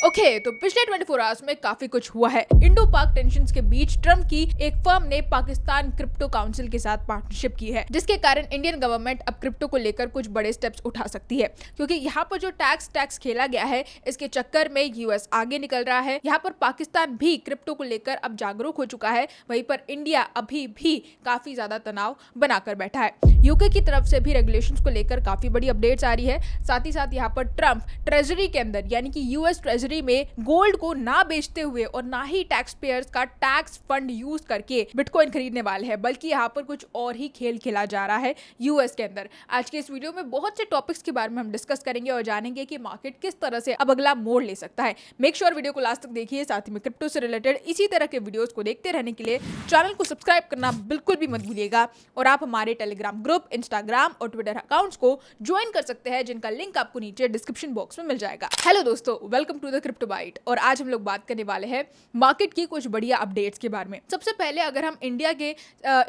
Okay, तो पिछले 24 hours में काफी कुछ हुआ है। इंडो पाक टेंशंस के बीच ट्रम्प की एक फर्म ने पाकिस्तान क्रिप्टो काउंसिल के साथ पार्टनरशिप की है, जिसके कारण इंडियन गवर्नमेंट अब क्रिप्टो को लेकर कुछ बड़े स्टेप्स उठा सकती है, क्योंकि यहाँ पर जो टैक्स खेला गया है, इसके चक्कर में यूएस आगे निकल रहा है। यहाँ पर पाकिस्तान भी क्रिप्टो को लेकर अब जागरूक हो चुका है, वहीं पर इंडिया अभी भी काफी ज्यादा तनाव बनाकर बैठा है। यूके की तरफ से भी रेगुलेशंस को लेकर काफी बड़ी अपडेट्स आ रही है। साथ ही साथ यहाँ पर ट्रम्प ट्रेजरी के अंदर यानी कि यूएस ट्रेजरी में गोल्ड को ना बेचते हुए और ना ही टैक्स पेयर्स का टैक्स फंड यूज करके बिटकॉइन खरीदने वाले हैं, बल्कि यहाँ पर कुछ और ही खेल खेला जा रहा है यूएस के अंदर। आज के इस वीडियो में बहुत से टॉपिक्स के बारे में हम डिस्कस करेंगे और जानेंगे कि मार्केट किस तरह से अब अगला मोड़ ले सकता है। मेक श्योर वीडियो को लास्ट तक देखिए। साथ ही में क्रिप्टो से रिलेटेड इसी तरह के वीडियोस को देखते रहने के लिए चैनल को सब्सक्राइब करना बिल्कुल भी मत भूलिएगा और आप हमारे टेलीग्राम ग्रुप, इंस्टाग्राम और ट्विटर अकाउंट्स को ज्वाइन कर सकते हैं, जिनका लिंक आपको नीचे डिस्क्रिप्शन बॉक्स में मिल जाएगा। हेलो दोस्तों, welcome to the Crypto Byte. और आज हम लोग बात करने वाले हैं मार्केट की कुछ बढ़िया अपडेट्स के बारे में। सबसे पहले अगर हम इंडिया के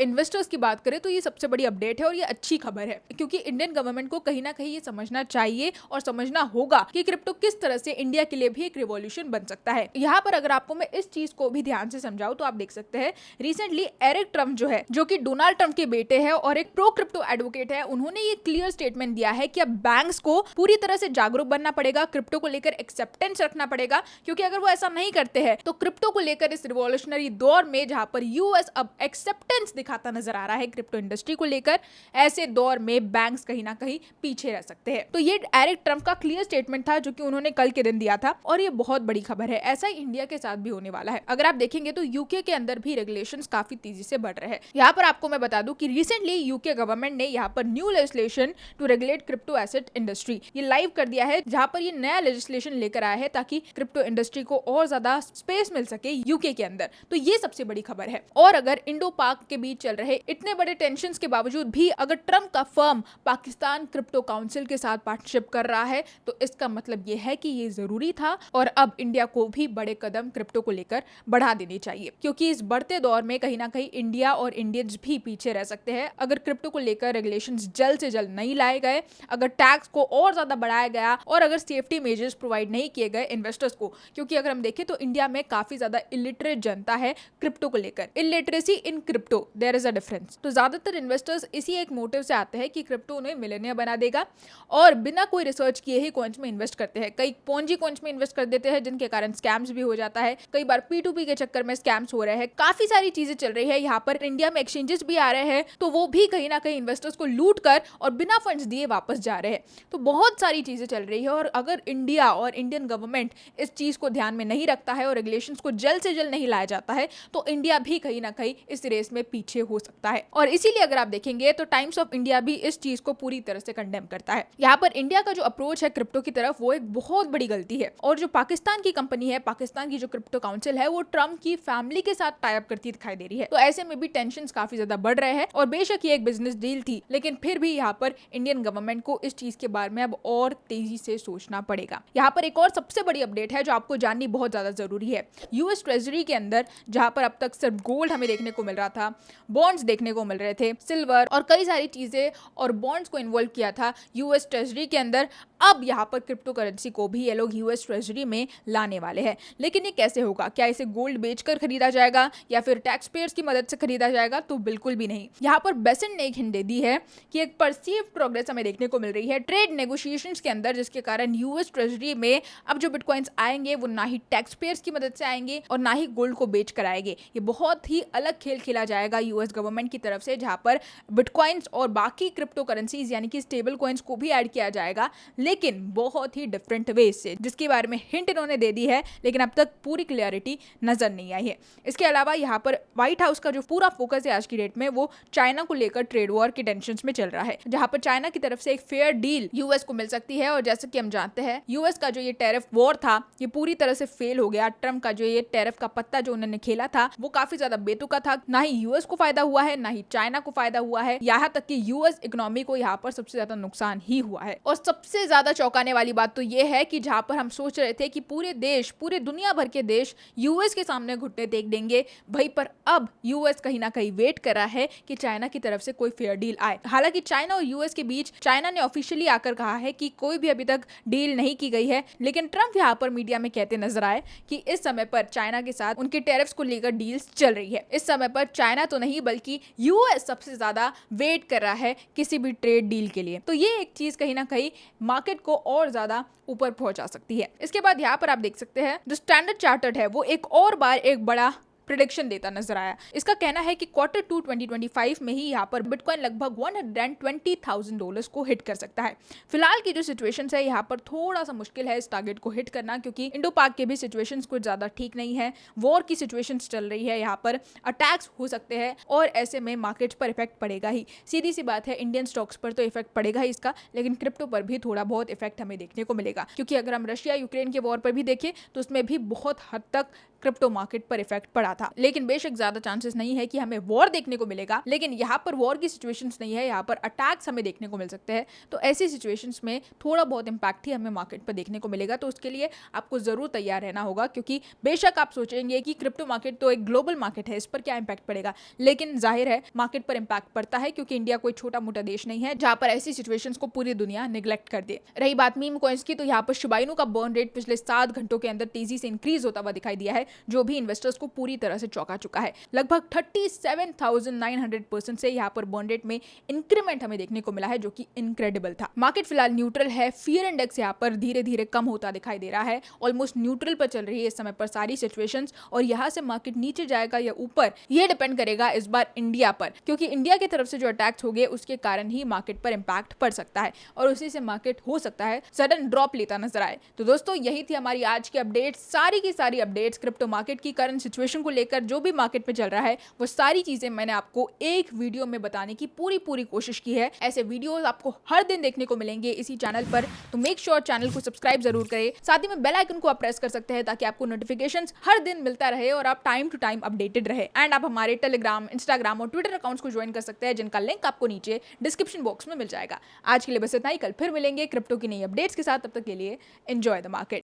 इन्वेस्टर्स की बात करें तो ये सबसे बड़ी अपडेट है और ये अच्छी खबर है, क्योंकि इंडियन गवर्नमेंट को कहीं ना कहीं ये समझना चाहिए और समझना होगा कि क्रिप्टो किस तरह से इंडिया के लिए भी एक रिवॉल्यूशन बन सकता है। यहाँ पर अगर आपको मैं इस चीज को भी ध्यान से समझाऊं तो आप देख सकते हैं, रिसेंटली एरिक ट्रम्प जो है, जो कि डोनाल्ड ट्रम्प के बेटे हैं और एक प्रो क्रिप्टो एडवोकेट है, उन्होंने ये क्लियर स्टेटमेंट दिया है कि अब बैंक्स को पूरी तरह से जागरूक बनना पड़ेगा, क्रिप्टो को लेकर एक्सेप्टेंस रखना पड़ेगा, क्योंकि अगर वो ऐसा नहीं करते हैं तो क्रिप्टो को लेकर इस रिवॉल्यूशनरी दौर में जहां पर यूएस अब एक्सेप्टेंस दिखाता नजर आ रहा है क्रिप्टो इंडस्ट्री को लेकर, ऐसे दौर में बैंक्स कहीं ना कहीं पीछे रह सकते हैं। तो ये एरिक ट्रम्प का क्लियर स्टेटमेंट था जो कि उन्होंने कल के दिन दिया था और ये बहुत बड़ी खबर है। ऐसा ही इंडिया के साथ भी होने वाला है। अगर आप देखेंगे तो यूके के अंदर भी रेगुलेशंस काफी तेजी से बढ़ रहे हैं। यहाँ पर आपको मैं बता दूं कि रिसेंटली यूके गवर्नमेंट ने यहाँ पर new legislation to regulate crypto asset industry live लाइव कर दिया है, जहाँ पर ये नया लेजिस्लेशन लेकर आया है ताकि क्रिप्टो इंडस्ट्री को और ज्यादा स्पेस मिल सके यूके के अंदर। तो ये सबसे बड़ी खबर है। और अगर इंडो पाक के बीच चल रहे इतने बड़े टेंशंस के बावजूद भी अगर ट्रम्प का फर्म पाकिस्तान क्रिप्टो काउंसिल के साथ पार्टनरशिप कर रहा है तो इसका मतलब ये है कि ये जरूरी था और अब इंडिया को भी बड़े कदम क्रिप्टो को लेकर बढ़ा देने चाहिए, क्योंकि इस बढ़ते दौर में कहीं ना कहीं इंडिया और इंडियंस भी पीछे रह सकते हैं अगर क्रिप्टो को लेकर रेगुलेशंस जल्द से जल्द नहीं लाए गए, अगर टैक्स को और ज्यादा बढ़ाया गया और अगर सेफ्टी मेजर्स प्रोवाइड नहीं किए गए इन्वेस्टर्स को। क्योंकि अगर हम देखें तो इंडिया में काफी ज्यादा इलिटरेट जनता है क्रिप्टो को लेकर। Illiteracy in crypto there is a difference. तो ज्यादातर इन्वेस्टर्स इसी एक मोटिव से आते हैं कि क्रिप्टो उन्हें मिलेनियर बना देगा और बिना कोई रिसर्च किए ही कॉइन्स में इन्वेस्ट करते हैं। कई पोंजी कॉइन्स में इन्वेस्ट कर देते हैं, जिनके कारण स्कैम्स भी हो जाता है। कई बार P2P के चक्कर में स्कैम्स हो रहे हैं। काफी सारी चीजें चल रही है। यहाँ पर इंडिया में एक्सचेंजेस भी आ रहे हैं, तो वो भी कहीं ना कहीं इन्वेस्टर्स को लूट कर और बिना फंड्स दिए वापस जा रहे हैं। तो बहुत सारी चीजें चल रही है और अगर इंडिया और इंडियन गवर्नमेंट इस चीज को ध्यान में नहीं रखता है और रेगुलेशंस को जल्द से जल्द नहीं लाया जाता है तो इंडिया भी कहीं ना कहीं इस रेस में पीछे हो सकता है। और इसीलिए अगर आप देखेंगे तो टाइम्स ऑफ इंडिया भी इस चीज को पूरी तरह से कंडेम करता है। यहाँ पर इंडिया का जो अप्रोच है क्रिप्टो की तरफ वो एक बहुत बड़ी गलती है। और जो पाकिस्तान की कंपनी है, पाकिस्तान की जो क्रिप्टो काउंसिल है, वो ट्रम्प की फैमिली के साथ टाई अप करती दिखाई दे रही है। तो ऐसे में भी टेंशन काफी ज्यादा बढ़ रहे हैं और बेशक ये एक बिजनेस डील थी, लेकिन फिर भी यहाँ पर इंडियन गवर्नमेंट को इस चीज के बारे में अब और तेजी से सोचना पड़ेगा। यहाँ पर एक और सबसे बड़ी अपडेट है जो आपको जाननी बहुत ज्यादा जरूरी है। यूएस ट्रेजरी के अंदर जहां पर अब तक सिर्फ गोल्ड हमें देखने को मिल रहा था, बॉन्ड्स देखने को मिल रहे थे, सिल्वर और कई सारी चीजें और बॉन्ड्स को इन्वॉल्व किया था यूएस ट्रेजरी के अंदर, अब यहाँ पर क्रिप्टो करेंसी को भी ये लोग यूएस ट्रेजरी में लाने वाले हैं। लेकिन ये कैसे होगा? क्या इसे गोल्ड बेचकर खरीदा जाएगा या फिर टैक्स पेयर्स की मदद से खरीदा जाएगा? तो बिल्कुल भी नहीं। यहाँ पर बेसेंट ने एक हिंट दे दी है कि एक परसीव्ड प्रोग्रेस हमें देखने को मिल रही है ट्रेड नेगोशिएशंस के अंदर, जिसके कारण यूएस ट्रेजरी में अब जो बिटकॉइंस आएंगे वो ना ही टैक्स पेयर्स की मदद से आएंगे और ना ही गोल्ड को बेच कर आएंगे। ये बहुत ही अलग खेल खेला जाएगा यूएस गवर्नमेंट की तरफ से, जहां पर बिटकॉइंस और बाकी क्रिप्टो करेंसीज यानी कि स्टेबल कॉइंस को भी ऐड किया जाएगा, लेकिन बहुत ही डिफरेंट वे से, जिसके बारे में हिंट इन्होंने दे दी है, लेकिन अब तक पूरी क्लियरिटी नजर नहीं आई है। इसके अलावा यहाँ पर व्हाइट हाउस का जो पूरा फोकस है आज की डेट में वो चाइना को लेकर ट्रेड वॉर के टेंशन में चल रहा है, जहां पर चाइना की तरफ से एक फेयर डील यूएस को मिल सकती है। और जैसे कि हम जानते हैं यूएस का जो ये टैरिफ वॉर था ये पूरी तरह से फेल हो गया। ट्रम्प का जो ये टैरिफ का पत्ता जो उन्होंने खेला था वो काफी ज्यादा बेतुका था। ना ही यूएस को फायदा हुआ है, ना ही चाइना को फायदा हुआ है, यहाँ तक कि यूएस इकोनॉमी को यहाँ पर सबसे ज्यादा नुकसान ही हुआ है। और सबसे ज्यादा चौंकाने वाली बात तो ये है कि जहां पर हम सोच रहे थे कि पूरे देश, पूरे दुनिया भर के देश यूएस के सामने घुटने टेक देंगे, वहीं पर अब यूएस कहीं ना कहीं वेट कर रहा है कि चाइना की तरफ से कोई फेयर डील आए। हालांकि चाइना और यूएस के बीच चाइना ने ऑफिशियली आकर कहा है कि कोई भी अभी तक डील नहीं की गई है, लेकिन ट्रम्प यहाँ पर मीडिया में कहते नजर आए कि इस समय पर चाइना के साथ उनके टैरिफ्स को लेकर डील्स चल रही है। इस समय पर चाइना तो नहीं बल्कि यूएस सबसे ज्यादा वेट कर रहा है किसी भी ट्रेड डील के लिए। तो ये एक चीज कहीं ना कहीं मार्केट को और ज्यादा ऊपर पहुंचा सकती है। इसके बाद यहाँ पर आप देख सकते हैं जो स्टैंडर्ड चार्टर्ड है वो एक और बार एक बड़ा प्रेडिक्शन देता नजर आया। इसका कहना है कि Q2 2025 में ही यहाँ पर बिटकॉइन लगभग $120,000 को हिट कर सकता है। फिलहाल की जो सिचुएशन है यहाँ पर थोड़ा सा मुश्किल है इस टारगेट को हिट करना, क्योंकि इंडो पाक के भी सिचुएशन कुछ ज्यादा ठीक नहीं है। वॉर की सिचुएशन चल रही है, यहाँ पर अटैक्स हो सकते हैं और ऐसे में मार्केट पर इफेक्ट पड़ेगा ही। सीधी सी बात है, इंडियन स्टॉक्स पर तो इफेक्ट पड़ेगा ही इसका, लेकिन क्रिप्टो पर भी थोड़ा बहुत इफेक्ट हमें देखने को मिलेगा, क्योंकि अगर हम रशिया यूक्रेन के वॉर पर भी देखें तो उसमें भी बहुत हद तक क्रिप्टो मार्केट पर इफेक्ट पड़ा था। लेकिन बेशक ज्यादा चांसेस नहीं है कि हमें वॉर देखने को मिलेगा, लेकिन यहाँ पर वॉर की सिचुएशंस नहीं है, यहाँ पर अटैक्स हमें देखने को मिल सकते हैं। तो ऐसी सिचुएशंस में थोड़ा बहुत इंपैक्ट ही हमें मार्केट पर देखने को मिलेगा। तो उसके लिए आपको जरूर तैयार रहना होगा, क्योंकि बेशक आप सोचेंगे कि क्रिप्टो मार्केट तो एक ग्लोबल मार्केट है, इस पर क्या इंपैक्ट पड़ेगा, लेकिन जाहिर है मार्केट पर इंपैक्ट पड़ता है, क्योंकि इंडिया कोई छोटा मोटा देश नहीं है जहां पर ऐसी सिचुएशंस को पूरी दुनिया निगलेक्ट कर दे। रही बात मीम कॉइंस की, तो यहाँ पर शिबा इनू का बर्न रेट पिछले 7 घंटों के अंदर तेजी से इंक्रीज होता हुआ दिखाई दिया है, जो भी इन्वेस्टर्स को पूरी तरह से चौंका चुका है। लगभग 37,900% से यहाँ पर बर्न रेट में इंक्रीमेंट हमें देखने को मिला है, जो कि इनक्रेडिबल था। मार्केट फिलहाल न्यूट्रल है, फियर इंडेक्स यहाँ पर धीरे धीरे कम होता दिखाई दे रहा है, ऑलमोस्ट न्यूट्रल पर चल रही है इस समय पर सारी सिचुएशंस। और यहाँ से मार्केट नीचे जाएगा या ऊपर, यह डिपेंड करेगा इस बार इंडिया पर, क्योंकि इंडिया की तरफ से जो अटैक्स हो गए उसके कारण ही मार्केट पर इंपैक्ट पड़ सकता है और उसी से मार्केट हो सकता है सडन ड्रॉप लेता नजर आए। तो दोस्तों यही थी हमारी आज की अपडेट, सारी की सारी अपडेट्स क्रिप्टो मार्केट की करंट सिचुएशन को लेकर, जो भी मार्केट में चल रहा है वो सारी चीजें मैंने आपको एक वीडियो में बताने की पूरी कोशिश की है। ऐसे वीडियोस आपको हर दिन देखने को मिलेंगे इसी चैनल पर, तो मेक श्योर चैनल को सब्सक्राइब जरूर करें। साथ ही में बेल आइकन को आप प्रेस कर सकते हैं ताकि आपको नोटिफिकेशंस हर दिन मिलता रहे और आप टाइम टू टाइम अपडेटेड रहे। एंड आप हमारे टेलीग्राम, इंस्टाग्राम और ट्विटर अकाउंट्स को ज्वाइन कर सकते हैं, जिनका लिंक आपको नीचे डिस्क्रिप्शन बॉक्स में मिल जाएगा। आज के लिए बस इतना ही, कल फिर मिलेंगे क्रिप्टो की नई अपडेट्स के साथ। तब तक के लिए एंजॉय द मार्केट।